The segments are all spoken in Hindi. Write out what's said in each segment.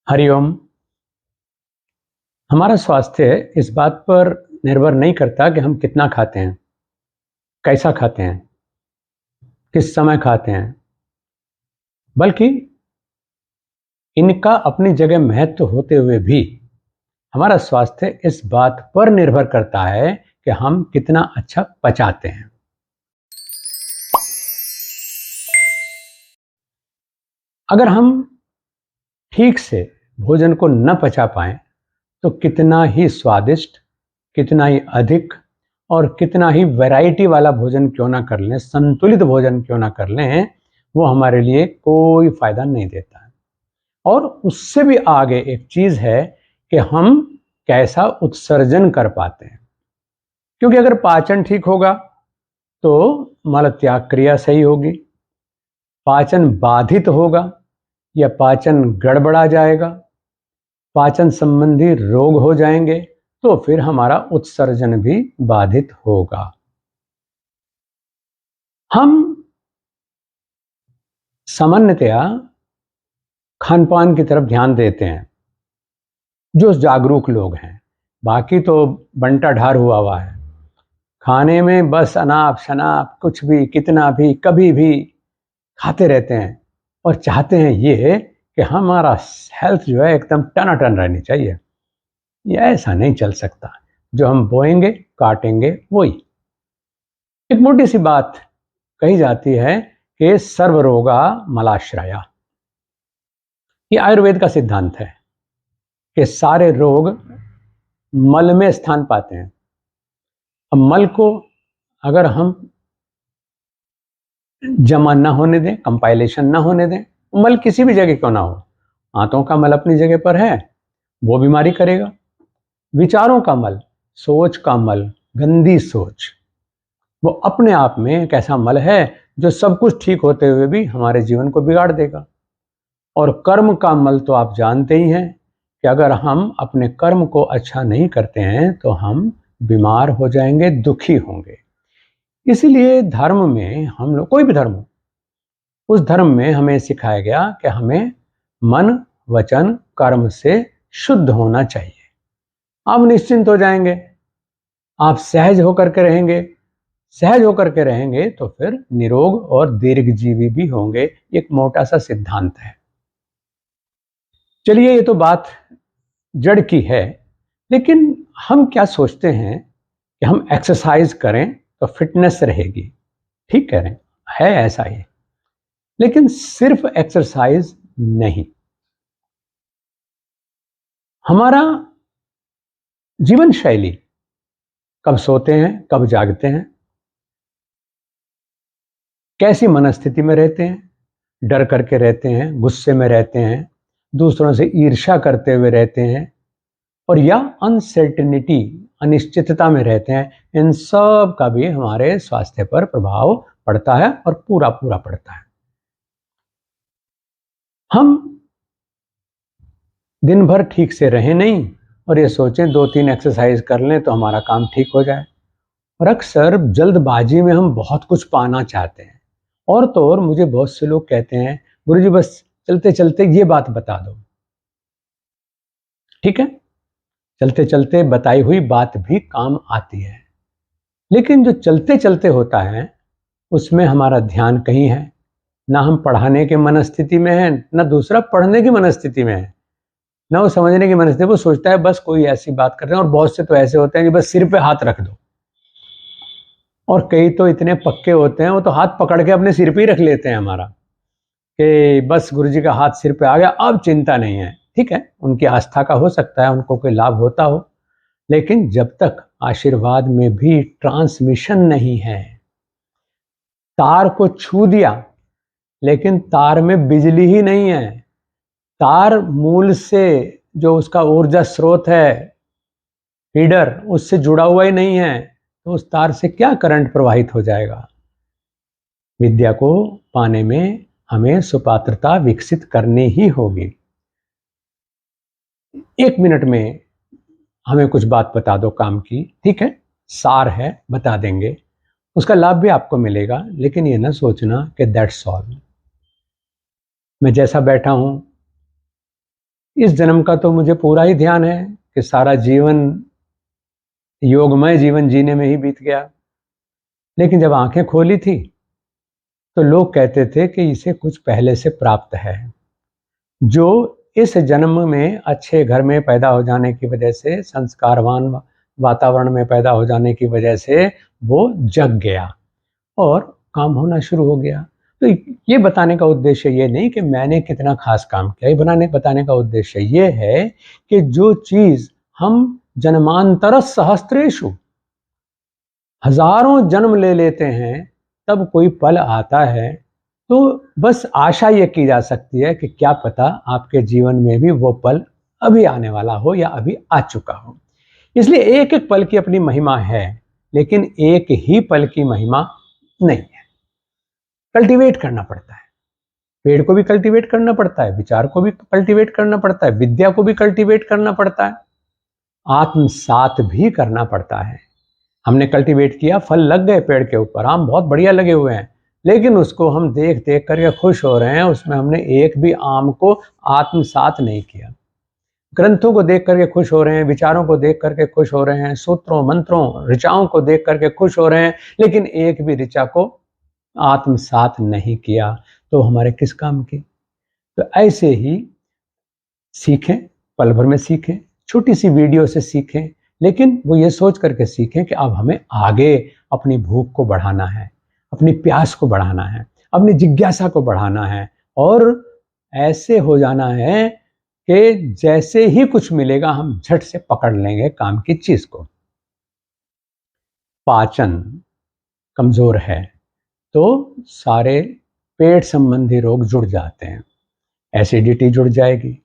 हरिओम। हमारा स्वास्थ्य इस बात पर निर्भर नहीं करता कि हम कितना खाते हैं, कैसा खाते हैं, किस समय खाते हैं, बल्कि इनका अपनी जगह महत्व होते हुए भी हमारा स्वास्थ्य इस बात पर निर्भर करता है कि हम कितना अच्छा पचाते हैं। अगर हम ठीक से भोजन को न पचा पाएं तो कितना ही स्वादिष्ट, कितना ही अधिक और कितना ही वैरायटी वाला भोजन क्यों ना कर लें, संतुलित भोजन क्यों ना कर लें, वो हमारे लिए कोई फायदा नहीं देता है। और उससे भी आगे एक चीज है कि हम कैसा उत्सर्जन कर पाते हैं, क्योंकि अगर पाचन ठीक होगा तो मल त्याग क्रिया सही होगी। पाचन बाधित होगा या पाचन गड़बड़ा जाएगा, पाचन संबंधी रोग हो जाएंगे, तो फिर हमारा उत्सर्जन भी बाधित होगा। हम सामान्यतया खान पान की तरफ ध्यान देते हैं जो जागरूक लोग हैं, बाकी तो बंटा ढार हुआ है। खाने में बस अनाप शनाप कुछ भी, कितना भी, कभी भी खाते रहते हैं और चाहते हैं ये कि हमारा हेल्थ जो है एकदम टनाटन रहनी चाहिए। ये ऐसा नहीं चल सकता। जो हम बोएंगे काटेंगे वही। एक मोटी सी बात कही जाती है कि सर्वरोगा मलाश्रया। ये आयुर्वेद का सिद्धांत है कि सारे रोग मल में स्थान पाते हैं। अब मल को अगर हम जमा ना होने दें, कंपाइलेशन ना होने दें, मल किसी भी जगह क्यों ना हो, आंतों का मल अपनी जगह पर है, वो बीमारी करेगा। विचारों का मल, सोच का मल, गंदी सोच, वो अपने आप में एक ऐसा मल है जो सब कुछ ठीक होते हुए भी हमारे जीवन को बिगाड़ देगा। और कर्म का मल तो आप जानते ही हैं कि अगर हम अपने कर्म को अच्छा नहीं करते हैं तो हम बीमार हो जाएंगे, दुखी होंगे। इसीलिए धर्म में हम लोग, कोई भी धर्म हो, उस धर्म में हमें सिखाया गया कि हमें मन वचन कर्म से शुद्ध होना चाहिए। आप निश्चिंत हो जाएंगे, आप सहज होकर के रहेंगे। सहज होकर के रहेंगे तो फिर निरोग और दीर्घजीवी भी होंगे। एक मोटा सा सिद्धांत है। चलिए, ये तो बात जड़ की है, लेकिन हम क्या सोचते हैं कि हम एक्सरसाइज करें तो फिटनेस रहेगी। ठीक कह रहे हैं, है ऐसा ही, लेकिन सिर्फ एक्सरसाइज नहीं। हमारा जीवन शैली, कब सोते हैं, कब जागते हैं, कैसी मनस्थिति में रहते हैं, डर करके रहते हैं, गुस्से में रहते हैं, दूसरों से ईर्ष्या करते हुए रहते हैं, और या अनसर्टेनिटी, अनिश्चितता में रहते हैं, इन सब का भी हमारे स्वास्थ्य पर प्रभाव पड़ता है और पूरा पूरा पड़ता है। हम दिन भर ठीक से रहें नहीं और ये सोचें 2-3 एक्सरसाइज कर लें तो हमारा काम ठीक हो जाए। और अक्सर जल्दबाजी में हम बहुत कुछ पाना चाहते हैं। और तो और मुझे बहुत से लोग कहते हैं, गुरुजी बस चलते चलते ये बात बता दो। ठीक है, चलते चलते बताई हुई बात भी काम आती है, लेकिन जो चलते चलते होता है उसमें हमारा ध्यान कहीं है। ना हम पढ़ाने के मनस्थिति में है, ना दूसरा पढ़ने की मनस्थिति में है, ना वो समझने की मनस्थिति। वो सोचता है बस कोई ऐसी बात कर रहे हैं। और बहुत से तो ऐसे होते हैं कि बस सिर पे हाथ रख दो, और कई तो इतने पक्के होते हैं वो तो हाथ पकड़ के अपने सिर पे ही रख लेते हैं हमारा, कि बस गुरुजी का हाथ सिर पे आ गया, अब चिंता नहीं है। ठीक है, उनकी आस्था का हो सकता है, उनको कोई लाभ होता हो, लेकिन जब तक आशीर्वाद में भी ट्रांसमिशन नहीं है, तार को छू दिया लेकिन तार में बिजली ही नहीं है, तार मूल से जो उसका ऊर्जा स्रोत है, फीडर, उससे जुड़ा हुआ ही नहीं है, तो उस तार से क्या करंट प्रवाहित हो जाएगा। विद्या को पाने में हमें सुपात्रता विकसित करनी ही होगी। 1 मिनट में हमें कुछ बात बता दो काम की, ठीक है, सार है, बता देंगे, उसका लाभ भी आपको मिलेगा, लेकिन ये ना सोचना कि दैट्स ऑल। मैं जैसा बैठा हूं इस जन्म का तो मुझे पूरा ही ध्यान है कि सारा जीवन योगमय जीवन जीने में ही बीत गया। लेकिन जब आंखें खोली थी तो लोग कहते थे कि इसे कुछ पहले से प्राप्त है, जो इस जन्म में अच्छे घर में पैदा हो जाने की वजह से, संस्कारवान वातावरण में पैदा हो जाने की वजह से वो जग गया और काम होना शुरू हो गया। तो ये बताने का उद्देश्य ये नहीं कि मैंने कितना खास काम किया, ये बताने का उद्देश्य ये है कि जो चीज हम जन्मांतर सहस्त्रेषु हजारों जन्म ले लेते हैं, तब कोई पल आता है तो बस आशा ये की जा सकती है कि क्या पता आपके जीवन में भी वो पल अभी आने वाला हो या अभी आ चुका हो। इसलिए एक एक पल की अपनी महिमा है, लेकिन एक ही पल की महिमा नहीं है। कल्टीवेट करना पड़ता है, पेड़ को भी कल्टीवेट करना पड़ता है, विचार को भी कल्टीवेट करना पड़ता है, विद्या को भी कल्टीवेट करना पड़ता है, आत्मसात भी करना पड़ता है। हमने कल्टीवेट किया, फल लग गए पेड़ के ऊपर, आम बहुत बढ़िया लगे हुए हैं, लेकिन उसको हम देख देख करके खुश हो रहे हैं, उसमें हमने एक भी आम को आत्मसात नहीं किया। ग्रंथों को देख करके खुश हो रहे हैं, विचारों को देख करके खुश हो रहे हैं, सूत्रों मंत्रों ऋचाओं को देख करके खुश हो रहे हैं, लेकिन एक भी ऋचा को आत्मसात नहीं किया, तो हमारे किस काम की। तो ऐसे ही सीखें, पल भर में सीखें, छोटी सी वीडियो से सीखें, लेकिन वो ये सोच करके सीखें कि अब हमें आगे अपनी भूख को बढ़ाना है, अपनी प्यास को बढ़ाना है, अपनी जिज्ञासा को बढ़ाना है, और ऐसे हो जाना है कि जैसे ही कुछ मिलेगा हम झट से पकड़ लेंगे काम की चीज को। पाचन कमजोर है तो सारे पेट संबंधी रोग जुड़ जाते हैं, एसिडिटी जुड़ जाएगी,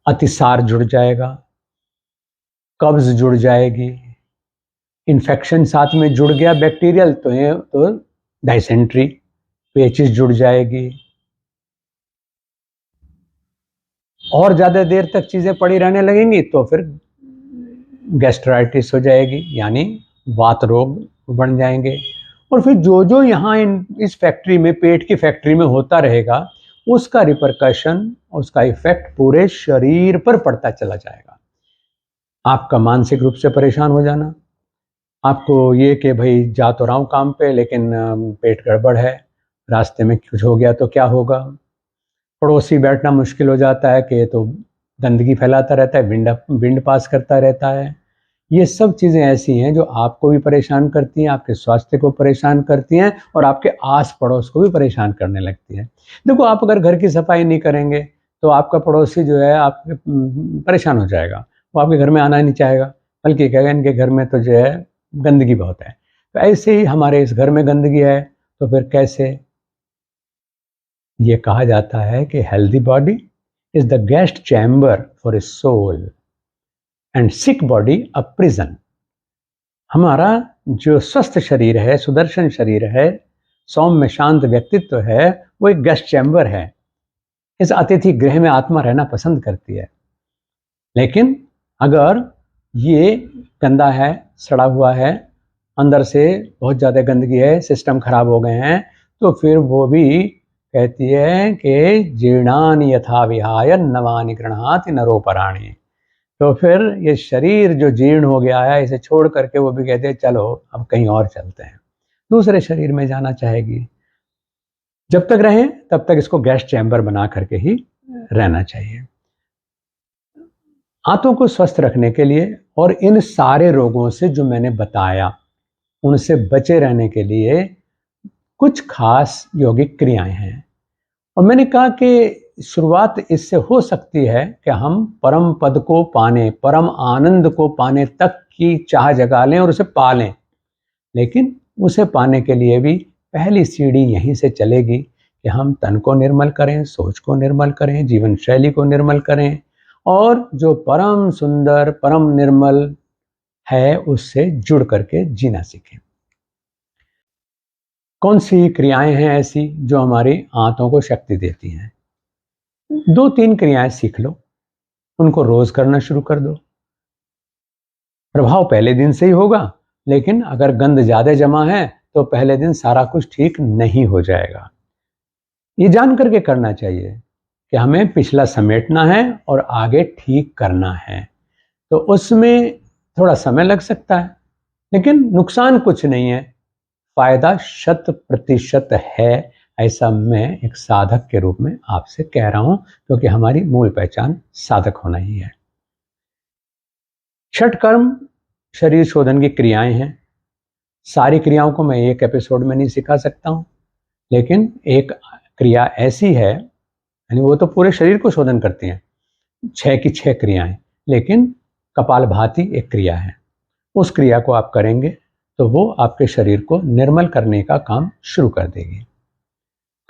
अतिसार जुड़ जाएगा, कब्ज जुड़ जाएगी, इन्फेक्शन साथ में जुड़ गया बैक्टीरियल तो डाइसेंट्री, पेचिस जुड़ जाएगी, और ज्यादा देर तक चीजें पड़ी रहने लगेंगी तो फिर गैस्ट्राइटिस हो जाएगी, यानी वात रोग बढ़ जाएंगे। और फिर जो जो यहाँ इस फैक्ट्री में, पेट की फैक्ट्री में होता रहेगा, उसका रिपरकशन, उसका इफेक्ट पूरे शरीर पर पड़ता चला जाएगा। आपका मानसिक रूप से परेशान हो जाना, आपको ये कि भाई जा तो रहा हूँ काम पे लेकिन पेट गड़बड़ है, रास्ते में कुछ हो गया तो क्या होगा, पड़ोसी बैठना मुश्किल हो जाता है कि तो गंदगी फैलाता रहता है, विंड पास करता रहता है। ये सब चीज़ें ऐसी हैं जो आपको भी परेशान करती हैं, आपके स्वास्थ्य को परेशान करती हैं, और आपके आस पड़ोस को भी परेशान करने लगती हैं। देखो, आप अगर घर की सफाई नहीं करेंगे तो आपका पड़ोसी जो है आप परेशान हो जाएगा, वो आपके घर में आना ही नहीं चाहेगा, बल्कि कहेगा इनके घर में तो जो है गंदगी बहुत है। तो ऐसे ही हमारे इस घर में गंदगी है, तो फिर कैसे। ये कहा जाता है कि healthy body is the guest chamber for a soul and sick body a prison. हमारा जो स्वस्थ शरीर है, सुदर्शन शरीर है, सौम्य शांत व्यक्तित्व है, वो एक गेस्ट चैम्बर है। इस अतिथि गृह में आत्मा रहना पसंद करती है। लेकिन अगर ये गंदा है, सड़ा हुआ है, अंदर से बहुत ज़्यादा गंदगी है, सिस्टम खराब हो गए हैं, तो फिर वो भी कहती है कि जीर्णानि यथा विहाय नवानि गृह्णाति नरोपराणि। तो फिर ये शरीर जो जीर्ण हो गया है, इसे छोड़ करके वो भी कहते हैं चलो अब कहीं और चलते हैं, दूसरे शरीर में जाना चाहेगी। जब तक रहें तब तक इसको गैस चैम्बर बना करके ही रहना चाहिए। आंतों को स्वस्थ रखने के लिए और इन सारे रोगों से जो मैंने बताया उनसे बचे रहने के लिए कुछ खास यौगिक क्रियाएं हैं। और मैंने कहा कि शुरुआत इससे हो सकती है कि हम परम पद को पाने, परम आनंद को पाने तक की चाह जगा लें और उसे पा लें, लेकिन उसे पाने के लिए भी पहली सीढ़ी यहीं से चलेगी कि हम तन को निर्मल करें, सोच को निर्मल करें, जीवन शैली को निर्मल करें, और जो परम सुंदर परम निर्मल है उससे जुड़ करके जीना सीखें। कौन सी क्रियाएं हैं ऐसी जो हमारी आंतों को शक्ति देती हैं? 2-3 क्रियाएं सीख लो, उनको रोज करना शुरू कर दो। प्रभाव पहले दिन से ही होगा, लेकिन अगर गंद ज्यादा जमा है तो पहले दिन सारा कुछ ठीक नहीं हो जाएगा। ये जान करके करना चाहिए कि हमें पिछला समेटना है और आगे ठीक करना है। तो उसमें थोड़ा समय लग सकता है, लेकिन नुकसान कुछ नहीं है, फायदा 100% है। ऐसा मैं एक साधक के रूप में आपसे कह रहा हूं, क्योंकि हमारी मूल पहचान साधक होना ही है। षट कर्म शरीर शोधन की क्रियाएं हैं। सारी क्रियाओं को मैं एक एपिसोड में नहीं सिखा सकता हूं, लेकिन एक क्रिया ऐसी है, यानी वो तो पूरे शरीर को शोधन करती हैं, 6 की 6 क्रियाएं, लेकिन कपालभाति एक क्रिया है। उस क्रिया को आप करेंगे तो वो आपके शरीर को निर्मल करने का काम शुरू कर देगी।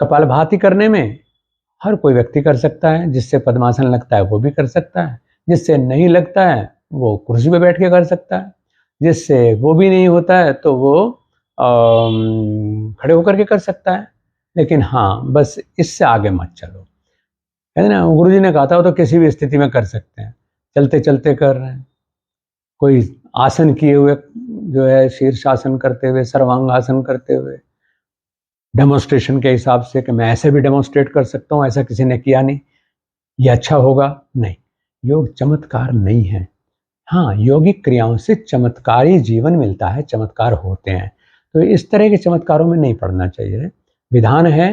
कपालभाति करने में हर कोई व्यक्ति कर सकता है। जिससे पद्मासन लगता है वो भी कर सकता है, जिससे नहीं लगता है वो कुर्सी पे बैठ के कर सकता है, जिससे वो भी नहीं होता है तो वो खड़े होकर के कर सकता है। लेकिन हाँ, बस इससे आगे मत चलो, है ना। गुरु जी ने कहा था वो तो किसी भी स्थिति में कर सकते हैं, चलते चलते कर रहे हैं, कोई आसन किए हुए जो है शीर्षासन करते हुए, सर्वांगासन करते हुए, डेमोन्स्ट्रेशन के हिसाब से कि मैं ऐसे भी डेमोन्स्ट्रेट कर सकता हूँ, ऐसा किसी ने किया नहीं, ये अच्छा होगा, नहीं। योग चमत्कार नहीं है। हाँ, योगिक क्रियाओं से चमत्कारी जीवन मिलता है, चमत्कार होते हैं। तो इस तरह के चमत्कारों में नहीं पड़ना चाहिए। विधान है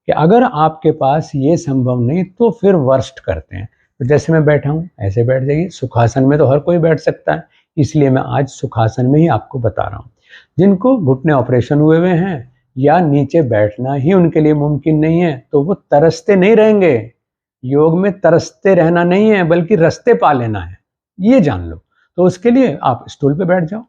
कि अगर आपके पास ये संभव नहीं तो फिर वर्स्ट करते हैं। तो जैसे मैं बैठा हूँ ऐसे बैठ जाइए। सुखासन में तो हर कोई बैठ सकता है, इसलिए मैं आज सुखासन में ही आपको बता रहा हूँ। जिनको घुटने ऑपरेशन हुए हुए हैं या नीचे बैठना ही उनके लिए मुमकिन नहीं है, तो वो तरसते नहीं रहेंगे। योग में तरसते रहना नहीं है, बल्कि रस्ते पा लेना है, ये जान लो। तो उसके लिए आप स्टूल पे बैठ जाओ,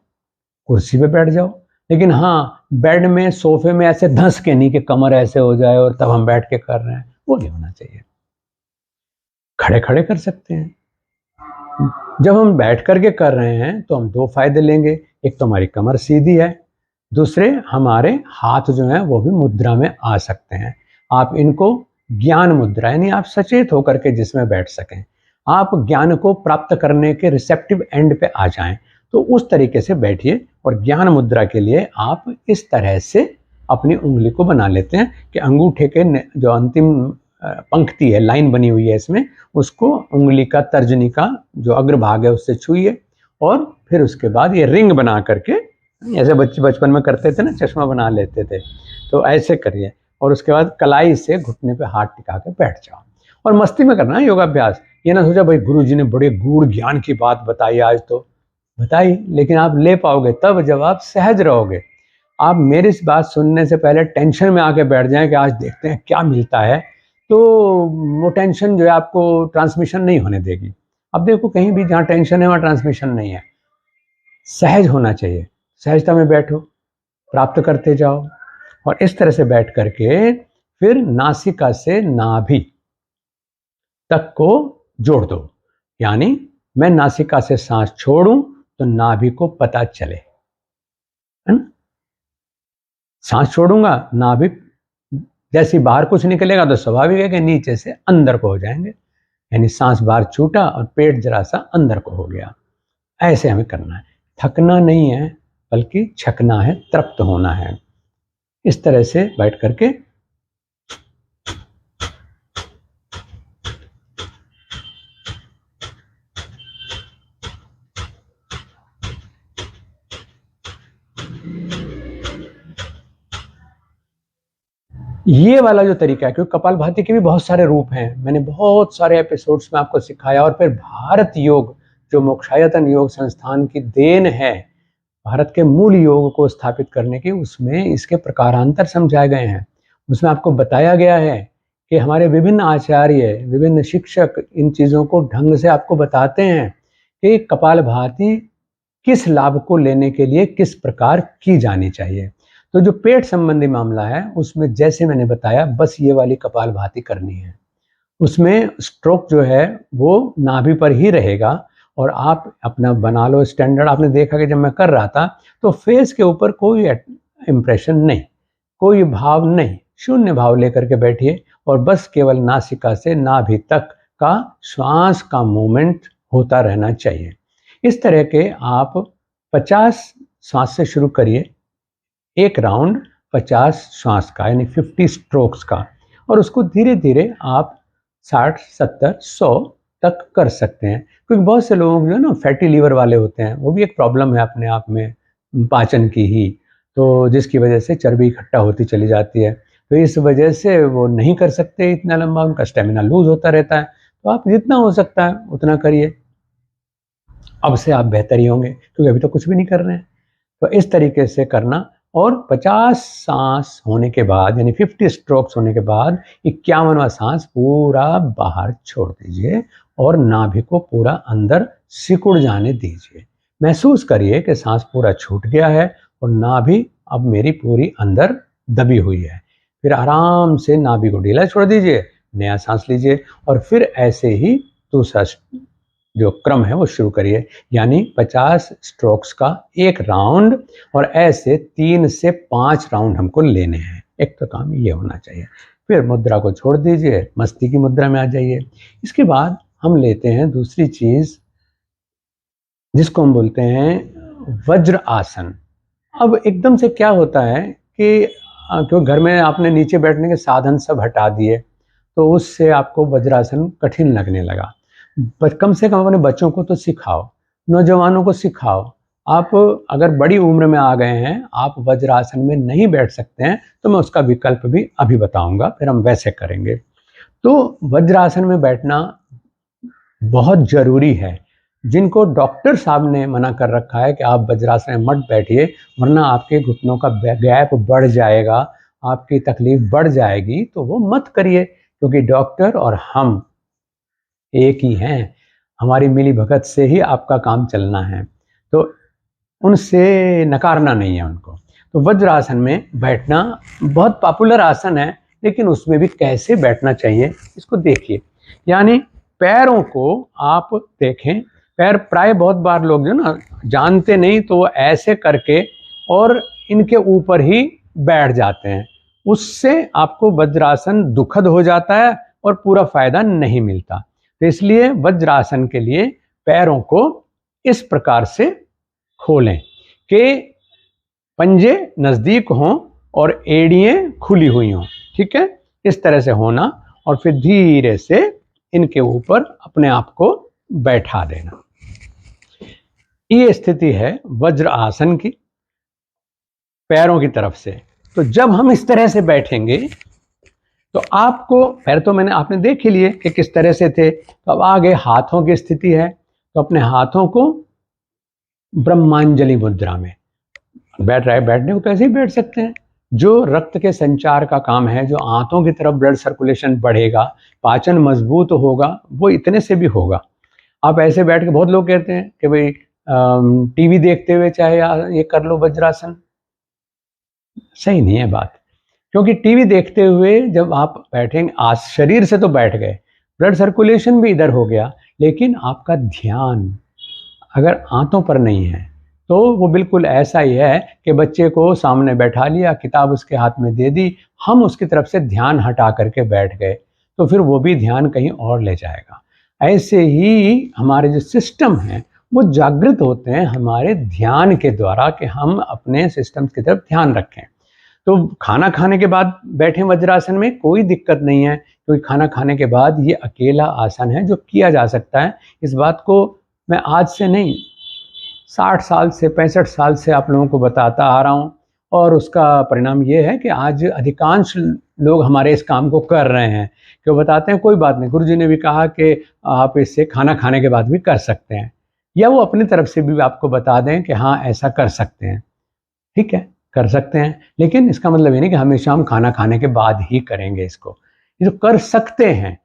कुर्सी पे बैठ जाओ, लेकिन हाँ, बेड में सोफे में ऐसे धंस के नहीं कि कमर ऐसे हो जाए और तब हम बैठ के कर रहे हैं, वो नहीं होना चाहिए। खड़े खड़े कर सकते हैं। जब हम बैठ करके कर रहे हैं तो हम 2 फायदे लेंगे। एक तो हमारी कमर सीधी है, दूसरे हमारे हाथ जो हैं वो भी मुद्रा में आ सकते हैं। आप इनको ज्ञान मुद्रा, यानी आप सचेत होकर के जिसमें बैठ सकें, आप ज्ञान को प्राप्त करने के रिसेप्टिव एंड पे आ जाएं, तो उस तरीके से बैठिए। और ज्ञान मुद्रा के लिए आप इस तरह से अपनी उंगली को बना लेते हैं कि अंगूठे के जो अंतिम पंक्ति है, लाइन बनी हुई है इसमें, उसको उंगली का तर्जनी का जो अग्रभाग है उससे छूइए, और फिर उसके बाद ये रिंग बना करके, ऐसे बच्चे बचपन में करते थे ना, चश्मा बना लेते थे, तो ऐसे करिए। और उसके बाद कलाई से घुटने पे हाथ टिका के बैठ जाओ, और मस्ती में करना है योगाभ्यास। ये ना सोचा भाई गुरु जी ने बड़े गूढ़ ज्ञान की बात बताई, आज तो बताई, लेकिन आप ले पाओगे तब जब आप सहज रहोगे। आप मेरी इस बात सुनने से पहले टेंशन में आके बैठ जाएं कि आज देखते हैं क्या मिलता है, तो वो टेंशन जो है आपको ट्रांसमिशन नहीं होने देगी। अब देखो, कहीं भी जहाँ टेंशन है वहाँ ट्रांसमिशन नहीं है। सहज होना चाहिए, सहजता में बैठो, प्राप्त करते जाओ। और इस तरह से बैठ करके फिर नासिका से नाभि तक को जोड़ दो, यानी मैं नासिका से सांस छोड़ूं तो नाभि को पता चले, है ना। सांस छोड़ूंगा, नाभि जैसे बाहर कुछ निकलेगा तो स्वाभाविक है कि नीचे से अंदर को हो जाएंगे, यानी सांस बाहर छूटा और पेट जरा सा अंदर को हो गया। ऐसे हमें करना है, थकना नहीं है बल्कि छकना है, तृप्त होना है। इस तरह से बैठ करके ये वाला जो तरीका है, क्योंकि कपालभाति के भी बहुत सारे रूप हैं, मैंने बहुत सारे एपिसोड्स में आपको सिखाया। और फिर भारत योग जो मोक्षायतन योग संस्थान की देन है, भारत के मूल योग को स्थापित करने की, उसमें इसके प्रकारांतर समझाए गए हैं। उसमें आपको बताया गया है कि हमारे विभिन्न आचार्य, विभिन्न शिक्षक इन चीज़ों को ढंग से आपको बताते हैं कि कपालभाति किस लाभ को लेने के लिए किस प्रकार की जानी चाहिए। तो जो पेट संबंधी मामला है उसमें जैसे मैंने बताया, बस ये वाली कपालभाति करनी है। उसमें स्ट्रोक जो है वो नाभि पर ही रहेगा, और आप अपना बना लो स्टैंडर्ड। आपने देखा कि जब मैं कर रहा था तो फेस के ऊपर कोई इम्प्रेशन नहीं, कोई भाव नहीं, शून्य भाव लेकर के बैठिए, और बस केवल नासिका से नाभि तक का श्वास का मूवमेंट होता रहना चाहिए। इस तरह के आप 50 श्वास से शुरू करिए, एक राउंड 50 श्वास का, यानी 50 स्ट्रोक्स का, और उसको धीरे धीरे आप 60, 70, 100 तक कर सकते हैं। क्योंकि बहुत से लोग जो है ना फैटी लीवर वाले होते हैं, वो भी एक प्रॉब्लम है अपने आप में पाचन की ही, तो जिसकी वजह से चर्बी इकट्ठा होती चली जाती है। तो इस वजह से वो नहीं कर सकते इतना लंबा, उनका स्टेमिना लूज होता रहता है। तो आप जितना हो सकता है उतना करिए। अब से आप बेहतर ही होंगे, क्योंकि अभी तो कुछ भी नहीं कर रहे हैं। तो इस तरीके से करना। और 50 सांस होने के बाद, यानी 50 स्ट्रोक्स होने के बाद 51वां सांस पूरा बाहर छोड़ दीजिए और नाभि को पूरा अंदर सिकुड़ जाने दीजिए। महसूस करिए कि सांस पूरा छूट गया है और नाभि अब मेरी पूरी अंदर दबी हुई है। फिर आराम से नाभि को ढीला छोड़ दीजिए, नया सांस लीजिए और फिर ऐसे ही दूसरा जो क्रम है वो शुरू करिए, यानी 50 स्ट्रोक्स का एक राउंड, और ऐसे 3 से 5 राउंड हमको लेने हैं। एक तो काम ये होना चाहिए। फिर मुद्रा को छोड़ दीजिए, मस्ती की मुद्रा में आ जाइए। इसके बाद हम लेते हैं दूसरी चीज, जिसको हम बोलते हैं वज्र आसन। अब एकदम से क्या होता है कि क्योंकि घर में आपने नीचे बैठने के साधन सब हटा दिए, तो उससे आपको वज्रासन कठिन लगने लगा। पर कम से कम अपने बच्चों को तो सिखाओ, नौजवानों को सिखाओ। आप अगर बड़ी उम्र में आ गए हैं, आप वज्रासन में नहीं बैठ सकते हैं, तो मैं उसका विकल्प भी अभी बताऊंगा, फिर हम वैसे करेंगे। तो वज्रासन में बैठना बहुत जरूरी है। जिनको डॉक्टर साहब ने मना कर रखा है कि आप वज्रासन में मत बैठिए, वरना आपके घुटनों का गैप बढ़ जाएगा, आपकी तकलीफ बढ़ जाएगी, तो वो मत करिए। क्योंकि डॉक्टर और हम एक ही हैं, हमारी मिली भगत से ही आपका काम चलना है, तो उनसे नकारना नहीं है उनको। तो वज्रासन में बैठना बहुत पॉपुलर आसन है, लेकिन उसमें भी कैसे बैठना चाहिए इसको देखिए। यानी पैरों को आप देखें, पैर प्राय बहुत बार लोग जो ना जानते नहीं, तो वो ऐसे करके और इनके ऊपर ही बैठ जाते हैं। उससे आपको वज्रासन दुखद हो जाता है और पूरा फायदा नहीं मिलता। तो इसलिए वज्रासन के लिए पैरों को इस प्रकार से खोलें कि पंजे नजदीक हों और एड़ियां खुली हुई हों। ठीक है, इस तरह से होना, और फिर धीरे से इनके ऊपर अपने आप को बैठा देना। ये स्थिति है वज्र आसन की पैरों की तरफ से। तो जब हम इस तरह से बैठेंगे तो आपको पैर तो आपने देख ही लिए कि किस तरह से थे। तो अब आगे हाथों की स्थिति है। तो अपने हाथों को ब्रह्मांजलि मुद्रा में बैठने को तो ऐसे ही बैठ सकते हैं। जो रक्त के संचार का काम है, जो आंतों की तरफ ब्लड सर्कुलेशन बढ़ेगा, पाचन मजबूत होगा, वो इतने से भी होगा। आप ऐसे बैठ के, बहुत लोग कहते हैं कि भाई टीवी देखते हुए चाहे ये कर लो वज्रासन, सही नहीं है बात। क्योंकि टीवी देखते हुए जब आप बैठेंगे, आज शरीर से तो बैठ गए, ब्लड सर्कुलेशन भी इधर हो गया, लेकिन आपका ध्यान अगर आंतों पर नहीं है तो वो बिल्कुल ऐसा ही है कि बच्चे को सामने बैठा लिया, किताब उसके हाथ में दे दी, हम उसकी तरफ से ध्यान हटा करके बैठ गए, तो फिर वो भी ध्यान कहीं और ले जाएगा। ऐसे ही हमारे जो सिस्टम हैं वो जागृत होते हैं हमारे ध्यान के द्वारा, कि हम अपने सिस्टम की तरफ ध्यान रखें। तो खाना खाने के बाद बैठें वज्रासन में, कोई दिक्कत नहीं है, क्योंकि खाना खाने के बाद ये अकेला आसन है जो किया जा सकता है। इस बात को मैं आज से नहीं, 60 साल से 65 साल से आप लोगों को बताता आ रहा हूँ, और उसका परिणाम ये है कि आज अधिकांश लोग हमारे इस काम को कर रहे हैं। क्यों बताते हैं, कोई बात नहीं, गुरुजी ने भी कहा कि आप इससे खाना खाने के बाद भी कर सकते हैं, या वो अपनी तरफ से भी आपको बता दें कि हाँ ऐसा कर सकते हैं। ठीक है, कर सकते हैं, लेकिन इसका मतलब ये नहीं कि हमेशा हम खाना खाने के बाद ही करेंगे इसको। ये जो कर सकते हैं,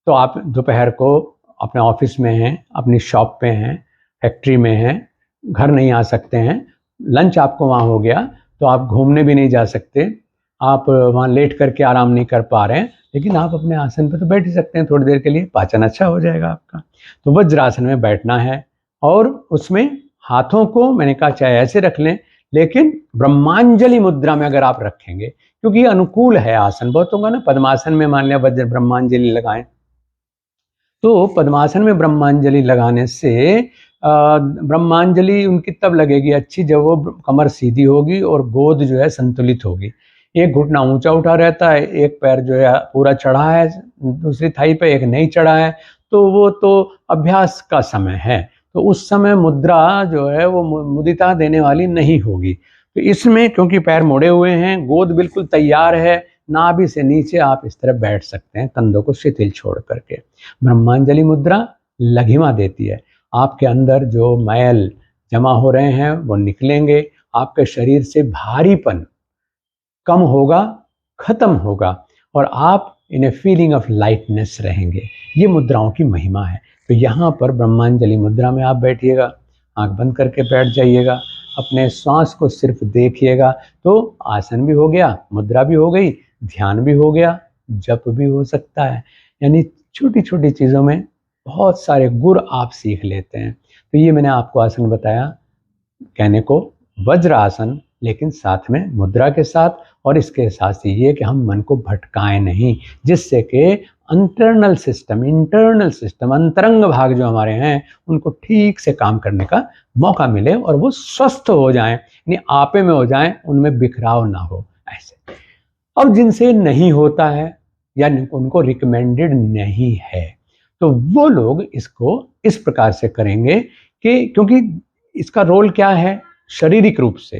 तो आप दोपहर को अपने ऑफिस में हैं, अपनी शॉप पे हैं, फैक्ट्री में हैं, घर नहीं आ सकते हैं, लंच आपको वहाँ हो गया, तो आप घूमने भी नहीं जा सकते, आप वहाँ लेट करके आराम नहीं कर पा रहे हैं, लेकिन आप अपने आसन पर तो बैठ ही सकते हैं थोड़ी देर के लिए, पाचन अच्छा हो जाएगा आपका। तो वज्रासन में बैठना है, और उसमें हाथों को मैंने कहा चाहे ऐसे रख लें, लेकिन ब्रह्मांजलि मुद्रा में अगर आप रखेंगे, क्योंकि ये अनुकूल है आसन। बहुत होगा ना पद्मासन में मान लिया वज्र ब्रह्मांजलि लगाएं, तो पद्मासन में ब्रह्मांजलि लगाने से ब्रह्मांजलि उनकी तब लगेगी अच्छी जब वो कमर सीधी होगी और गोद जो है संतुलित होगी। एक घुटना ऊंचा उठा रहता है, एक पैर जो है पूरा चढ़ा है दूसरी थाई पे, एक नहीं चढ़ा है, तो वो तो अभ्यास का समय है, तो उस समय मुद्रा जो है वो मुदिता देने वाली नहीं होगी। तो इसमें क्योंकि पैर मुड़े हुए हैं, गोद बिल्कुल तैयार है, नाभि से नीचे आप इस तरह बैठ सकते हैं कंधों को शिथिल छोड़ करके। ब्रह्मांजलि मुद्रा लघिमा देती है, आपके अंदर जो मैल जमा हो रहे हैं वो निकलेंगे, आपके शरीर से भारीपन कम होगा, खत्म होगा, और आप इन ए फीलिंग ऑफ लाइटनेस रहेंगे। ये मुद्राओं की महिमा है। तो यहाँ पर ब्रह्मांजलि मुद्रा में आप बैठिएगा, आंख बंद करके बैठ जाइएगा, अपने श्वास को सिर्फ देखिएगा। तो आसन भी हो गया, मुद्रा भी हो गई, ध्यान भी हो गया, जप भी हो सकता है। यानी छोटी छोटी चीज़ों में बहुत सारे गुर आप सीख लेते हैं। तो ये मैंने आपको आसन बताया, कहने को वज्र आसन, लेकिन साथ में मुद्रा के साथ, और इसके साथ ये कि हम मन को भटकाएं नहीं, जिससे कि इंटरनल सिस्टम अंतरंग भाग जो हमारे हैं उनको ठीक से काम करने का मौका मिले और वो स्वस्थ हो जाएं, यानी आपे में हो जाएं, उनमें बिखराव ना हो। ऐसे अब जिनसे नहीं होता है या उनको रिकमेंडेड नहीं है, तो वो लोग इसको इस प्रकार से करेंगे कि, क्योंकि इसका रोल क्या है शारीरिक रूप से,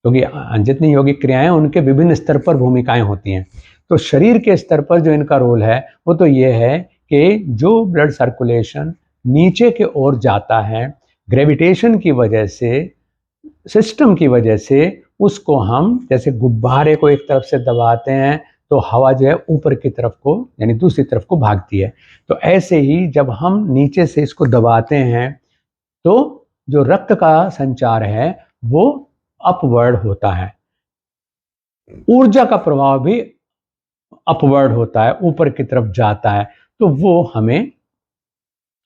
क्योंकि जितनी योगिक क्रियाएं उनके विभिन्न स्तर पर भूमिकाएं होती हैं। तो शरीर के स्तर पर जो इनका रोल है वो तो ये है कि जो ब्लड सर्कुलेशन नीचे के ओर जाता है, ग्रेविटेशन की वजह से, सिस्टम की वजह से, उसको हम जैसे गुब्बारे को एक तरफ से दबाते हैं तो हवा जो है ऊपर की तरफ को यानी दूसरी तरफ को भागती है। तो ऐसे ही जब हम नीचे से इसको दबाते हैं तो जो रक्त का संचार है वो अपवर्ड होता है, ऊर्जा का प्रभाव भी अपवर्ड होता है, ऊपर की तरफ जाता है, तो वो हमें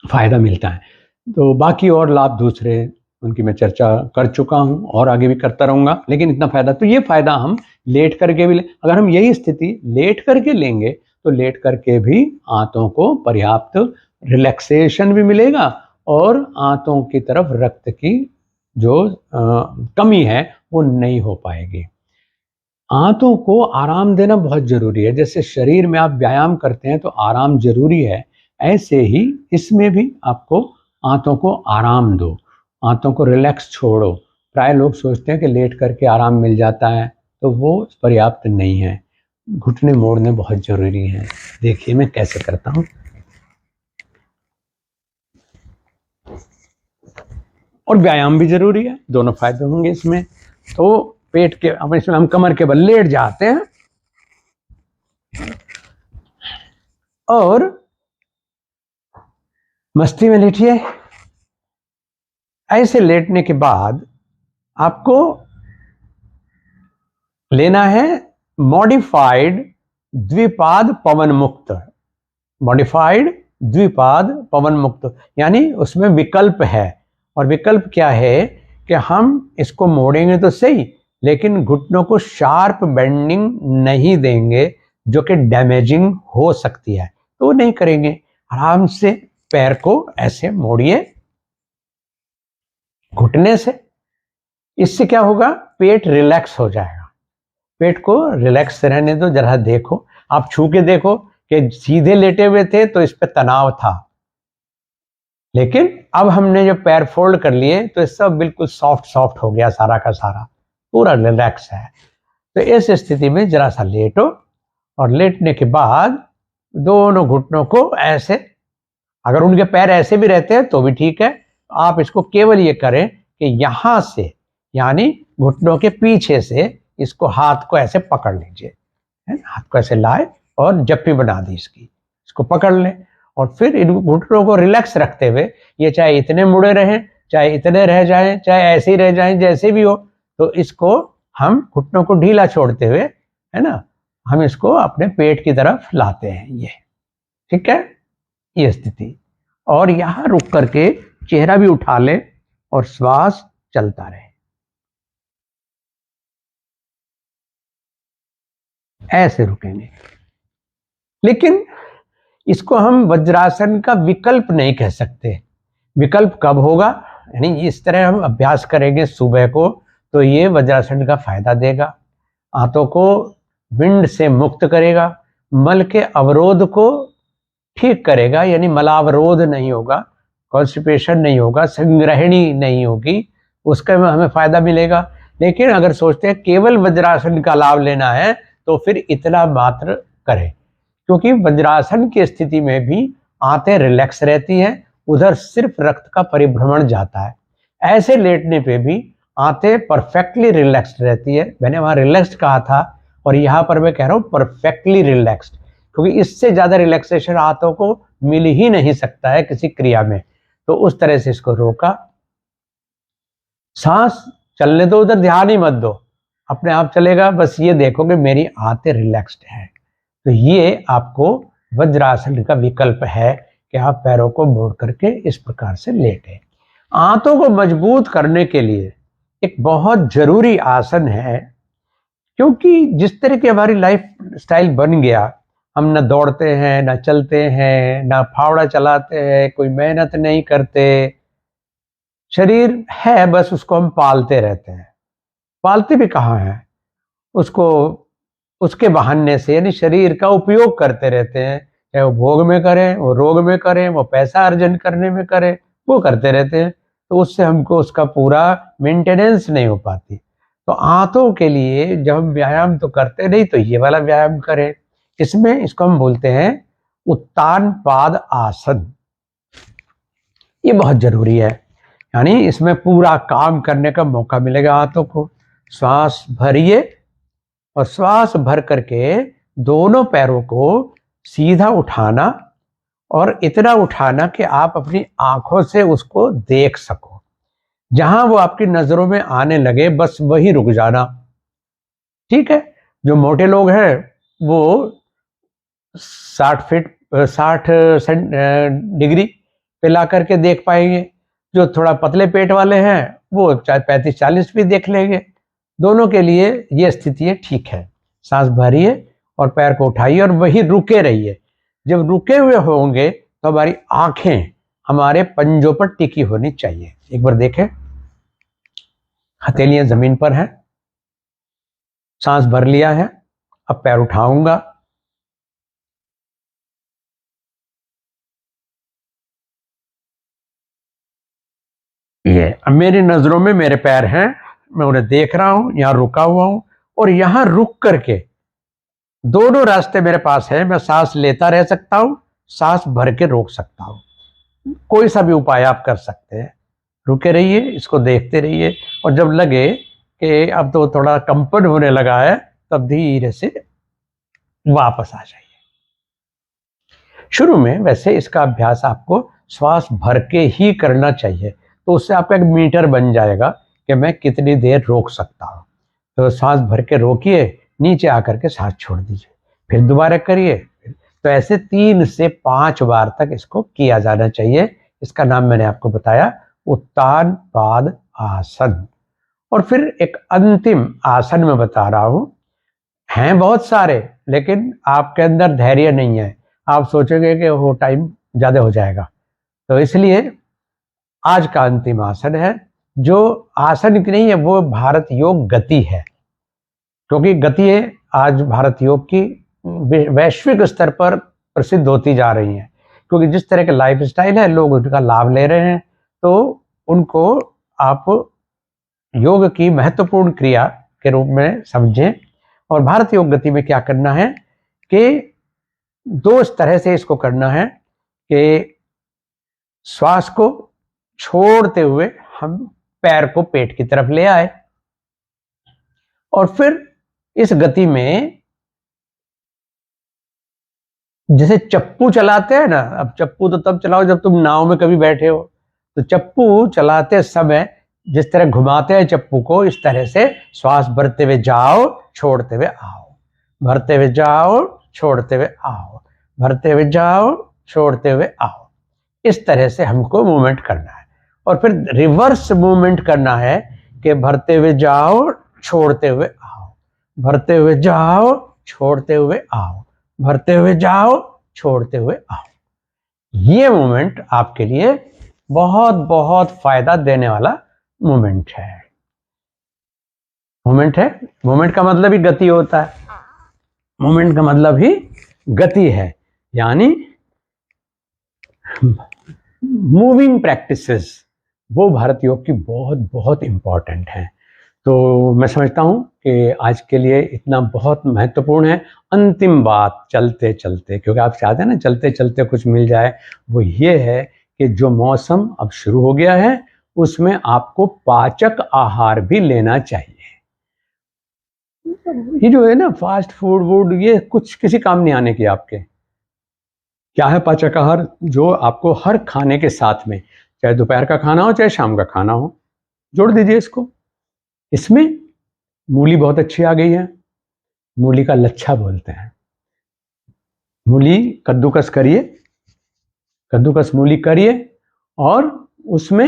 फायदा मिलता है। तो बाकी और लाभ दूसरे उनकी मैं चर्चा कर चुका हूं और आगे भी करता रहूंगा, लेकिन इतना फायदा, तो ये फायदा हम लेट करके भी अगर हम यही स्थिति लेट करके लेंगे तो लेट करके भी आंतों को पर्याप्त रिलैक्सेशन भी मिलेगा और आंतों की तरफ रक्त की जो कमी है वो नहीं हो पाएगी। आंतों को आराम देना बहुत जरूरी है। जैसे शरीर में आप व्यायाम करते हैं तो आराम जरूरी है, ऐसे ही इसमें भी आपको आंतों को आराम दो, आंतों को रिलैक्स छोड़ो। प्राय लोग सोचते हैं कि लेट करके आराम मिल जाता है, तो वो पर्याप्त नहीं है, घुटने मोड़ने बहुत जरूरी है। देखिए मैं कैसे करता हूँ, और व्यायाम भी जरूरी है, दोनों फायदे होंगे इसमें। तो पेट के अब इसमें हम कमर के बल लेट जाते हैं और मस्ती में लेटिए। ऐसे लेटने के बाद आपको लेना है मॉडिफाइड द्विपाद पवन मुक्त। मॉडिफाइड द्विपाद पवन मुक्त यानी उसमें विकल्प है, और विकल्प क्या है कि हम इसको मोड़ेंगे तो सही, लेकिन घुटनों को शार्प बेंडिंग नहीं देंगे जो कि डैमेजिंग हो सकती है, तो वो नहीं करेंगे। आराम से पैर को ऐसे मोड़िए घुटने से, इससे क्या होगा, पेट रिलैक्स हो जाएगा। पेट को रिलैक्स रहने दो, जरा देखो, आप छू के देखो कि सीधे लेटे हुए थे तो इस पे तनाव था, लेकिन अब हमने जब पैर फोल्ड कर लिए तो ये सब बिल्कुल सॉफ्ट सॉफ्ट हो गया, सारा का सारा पूरा रिलैक्स है। तो इस स्थिति में जरा सा लेटो, और लेटने के बाद दोनों घुटनों को ऐसे, अगर उनके पैर ऐसे भी रहते हैं तो भी ठीक है, आप इसको केवल ये करें कि यहां से यानी घुटनों के पीछे से इसको हाथ को ऐसे पकड़ लीजिए, हाथ को ऐसे लाए और जप्पी बना दी इसको पकड़ लें, और फिर इन घुटनों को रिलैक्स रखते हुए, ये चाहे इतने मुड़े रहें, चाहे इतने रह जाएं, चाहे ऐसे ही रह जाएं, जैसे भी हो, तो इसको हम घुटनों को ढीला छोड़ते हुए, है ना, हम इसको अपने पेट की तरफ लाते हैं, ये ठीक है, ये स्थिति। और यहां रुक करके चेहरा भी उठा ले और श्वास चलता रहे, ऐसे रुकेंगे। लेकिन इसको हम वज्रासन का विकल्प नहीं कह सकते। विकल्प कब होगा, यानी इस तरह हम अभ्यास करेंगे सुबह को तो ये वज्रासन का फायदा देगा। आंतों को विंड से मुक्त करेगा, मल के अवरोध को ठीक करेगा, यानी मलावरोध नहीं होगा, कॉन्स्टिपेशन नहीं होगा, संग्रहणी नहीं होगी, उसका में हमें फायदा मिलेगा। लेकिन अगर सोचते हैं केवल वज्रासन का लाभ लेना है तो फिर इतना मात्र करें, क्योंकि वज्रासन की स्थिति में भी आंतें रिलैक्स रहती हैं, उधर सिर्फ रक्त का परिभ्रमण जाता है। ऐसे लेटने पे भी आंतें परफेक्टली रिलैक्स्ड रहती है। मैंने वहां रिलैक्स्ड कहा था और यहाँ पर मैं कह रहा हूँ परफेक्टली रिलैक्स्ड, क्योंकि इससे ज्यादा रिलैक्सेशन आंतों को मिल ही नहीं सकता है किसी क्रिया में। तो उस तरह से इसको रोका, सांस चलने दो, उधर ध्यान ही मत दो, अपने आप चलेगा, बस ये देखो कि मेरी आंतें रिलैक्स्ड है। तो ये आपको वज्रासन का विकल्प है कि आप पैरों को मोड़ करके इस प्रकार से लेटें। आंतों को मजबूत करने के लिए एक बहुत जरूरी आसन है, क्योंकि जिस तरह की हमारी लाइफ स्टाइल बन गया, हम न दौड़ते हैं, न चलते हैं, न फावड़ा चलाते हैं, कोई मेहनत नहीं करते, शरीर है बस उसको हम पालते रहते हैं। पालते भी कहाँ हैं उसको, उसके बहाने से, यानी शरीर का उपयोग करते रहते हैं, चाहे वो भोग में करें, वो रोग में करें, वो पैसा अर्जन करने में करें, वो करते रहते हैं। तो उससे हमको उसका पूरा मेंटेनेंस नहीं हो पाती। तो आंतों के लिए जब हम व्यायाम तो करते नहीं, तो ये वाला व्यायाम करें। इसमें इसको हम बोलते हैं उत्तान पाद आसन। ये बहुत जरूरी है, यानी इसमें पूरा काम करने का मौका मिलेगा आंतों को। श्वास भरिए और श्वास भर करके दोनों पैरों को सीधा उठाना और इतना उठाना कि आप अपनी आंखों से उसको देख सको। जहां वो आपकी नजरों में आने लगे बस वही रुक जाना। ठीक है, जो मोटे लोग हैं वो 60 डिग्री पे ला करके देख पाएंगे, जो थोड़ा पतले पेट वाले हैं वो 35-40 भी देख लेंगे। दोनों के लिए ये स्थिति ठीक है। सांस भरिए और पैर को उठाइए और वही रुके रहिए। जब रुके हुए होंगे तो हमारी आंखें हमारे पंजों पर टिकी होनी चाहिए। एक बार देखें, हथेलियां जमीन पर हैं, सांस भर लिया है, अब पैर उठाऊंगा, ये अब मेरी नजरों में मेरे पैर हैं, मैं उन्हें देख रहा हूं, यहां रुका हुआ हूं और यहां रुक करके दोनों रास्ते मेरे पास है। मैं सांस लेता रह सकता हूं, सांस भर के रोक सकता हूं, कोई सा भी उपाय आप कर सकते हैं। रुके रहिए, इसको देखते रहिए और जब लगे कि अब तो थोड़ा कंपन होने लगा है तब धीरे से वापस आ जाइए। शुरू में वैसे इसका अभ्यास आपको श्वास भर के ही करना चाहिए, तो उससे आपका एक मीटर बन जाएगा कि मैं कितनी देर रोक सकता हूँ। तो सांस भर के रोकिए, नीचे आकर के सांस छोड़ दीजिए, फिर दोबारा करिए। तो ऐसे 3 से 5 बार तक इसको किया जाना चाहिए। इसका नाम मैंने आपको बताया उत्तान पाद आसन। और फिर एक अंतिम आसन में बता रहा हूं, हैं बहुत सारे लेकिन आपके अंदर धैर्य नहीं है, आप सोचोगे कि वो टाइम ज्यादा हो जाएगा। तो इसलिए आज का अंतिम आसन है, जो आसन की नहीं है, वो भारत योग गति है। क्योंकि गति है आज भारत योग की वैश्विक स्तर पर प्रसिद्ध होती जा रही है, क्योंकि जिस तरह का लाइफ स्टाइल है लोग उनका लाभ ले रहे हैं। तो उनको आप योग की महत्वपूर्ण क्रिया के रूप में समझें। और भारत योग गति में क्या करना है कि 2 तरह से इसको करना है कि श्वास को छोड़ते हुए हम पैर को पेट की तरफ ले आए और फिर इस गति में जैसे चप्पू चलाते हैं ना, अब चप्पू तो तब चलाओ जब तुम नाव में कभी बैठे हो, तो चप्पू चलाते समय जिस तरह घुमाते हैं चप्पू को, इस तरह से श्वास भरते हुए जाओ, छोड़ते हुए आओ, भरते हुए जाओ, छोड़ते हुए आओ, भरते हुए जाओ, छोड़ते हुए आओ। इस तरह से हमको मूवमेंट करना है। और फिर रिवर्स मूवमेंट करना है कि भरते हुए जाओ, छोड़ते हुए आओ, भरते हुए जाओ, छोड़ते हुए आओ, भरते हुए जाओ, छोड़ते हुए आओ। ये मूवमेंट आपके लिए बहुत बहुत फायदा देने वाला मूवमेंट है। मूवमेंट है, मूवमेंट का मतलब ही गति होता है, मूवमेंट का मतलब ही गति है, यानी मूविंग प्रैक्टिसेस वो भारत योग की बहुत बहुत इम्पॉर्टेंट हैं। तो मैं समझता हूँ कि आज के लिए इतना बहुत महत्वपूर्ण है। अंतिम बात चलते चलते, क्योंकि आप चाहते हैं ना चलते चलते कुछ मिल जाए, वो ये है कि जो मौसम अब शुरू हो गया है उसमें आपको पाचक आहार भी लेना चाहिए। ये जो है ना फास्ट फूड वूड, ये कुछ किसी काम नहीं आने की आपके। क्या है पाचक आहार? जो आपको हर खाने के साथ में, चाहे दोपहर का खाना हो चाहे शाम का खाना हो, जोड़ दीजिए इसको। इसमें मूली बहुत अच्छी आ गई है, मूली का लच्छा बोलते हैं। मूली कद्दूकस करिए, कद्दूकस मूली करिए और उसमें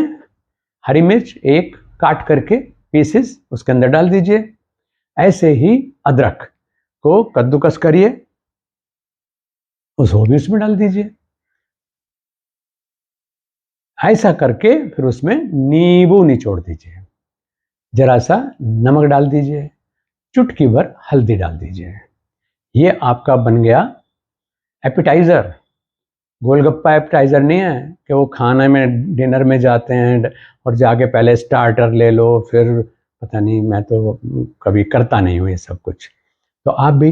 हरी मिर्च एक काट करके पीसेस उसके अंदर डाल दीजिए। ऐसे ही अदरक को कद्दूकस करिए, उसको भी उसमें डाल दीजिए। ऐसा करके फिर उसमें नींबू निचोड़ दीजिए, जरा सा नमक डाल दीजिए, चुटकी भर हल्दी डाल दीजिए। ये आपका बन गया एपिटाइजर। गोलगप्पा एपिटाइजर नहीं है कि वो खाने में डिनर में जाते हैं और जाके पहले स्टार्टर ले लो, फिर पता नहीं, मैं तो कभी करता नहीं हूँ ये सब कुछ। तो आप भी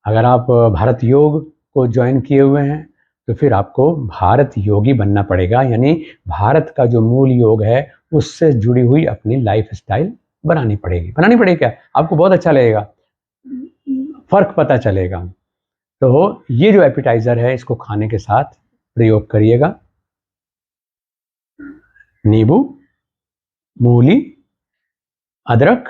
अगर आप भारत योग को ज्वाइन किए हुए हैं तो फिर आपको भारत योगी बनना पड़ेगा, यानी भारत का जो मूल योग है उससे जुड़ी हुई अपनी लाइफ स्टाइल बनानी पड़ेगी क्या? आपको बहुत अच्छा लगेगा, फर्क पता चलेगा। तो ये जो एपिटाइजर है इसको खाने के साथ प्रयोग करिएगा। नींबू, मूली, अदरक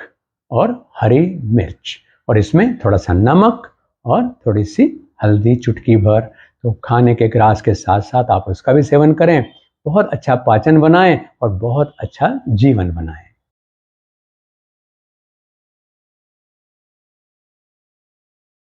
और हरी मिर्च, और इसमें थोड़ा सा नमक और थोड़ी सी हल्दी चुटकी भर। तो खाने के ग्रास के साथ साथ आप उसका भी सेवन करें, बहुत अच्छा पाचन बनाएं और बहुत अच्छा जीवन बनाएं।